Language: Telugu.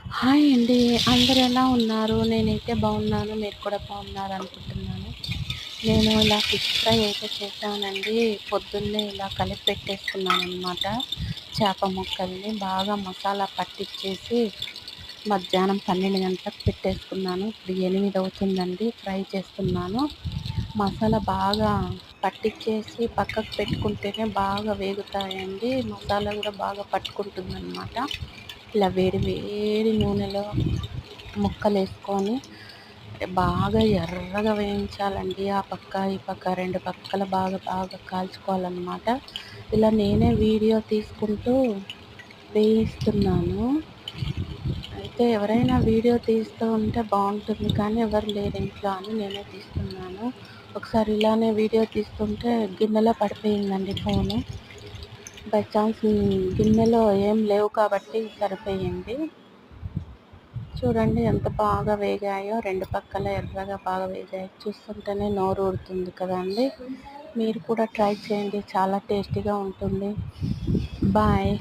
హాయ్ అండి. అందరూ ఎలా ఉన్నారు? నేనైతే బాగున్నాను. మీరు కూడా బాగున్నారనుకుంటున్నాను. నేను ఇలా ఫిష్ ఫ్రై అయితే చేశానండి. పొద్దున్నే ఇలా కలిపి పెట్టేసుకున్నాననమాట. చేప ముక్కల్ని బాగా మసాలా పట్టిచ్చేసి మధ్యాహ్నం 12 గంటలకు పెట్టేసుకున్నాను. ఇప్పుడు 8 అవుతుందండి. ఫ్రై చేస్తున్నాను. మసాలా బాగా పట్టిచ్చేసి పక్కకు పెట్టుకుంటేనే బాగా వేగుతాయండి. మసాలా కూడా బాగా పట్టుకుంటుందనమాట. ఇలా వేడి వేడి నూనెలో ముక్కలేసుకొని బాగా ఎర్రగా వేయించాలండి. ఆ పక్క, ఈ పక్క 2 పక్కల బాగా బాగా కాల్చుకోవాలనమాట. ఇలా నేనే వీడియో తీసుకుంటూ వేయిస్తున్నాను. అయితే ఎవరైనా వీడియో తీస్తూ ఉంటే బావుంటుంది కానీ ఎవరు లేరు ఇంట్లో అని నేనే తీస్తున్నాను. ఒకసారి ఇలానే వీడియో తీస్తుంటే గిన్నెలో పడిపోయిందండి ఫోను. బై చాన్స్ గిన్నెలో ఏం లేవు కాబట్టి సరిపోయింది. చూడండి ఎంత బాగా వేగాయో, 2 పక్కల ఎర్రగా బాగా వేగాయి. చూస్తుంటేనే నోరు ఊరుతుంది కదండీ! మీరు కూడా ట్రై చేయండి. చాలా టేస్టీగా ఉంటుంది. బాయ్.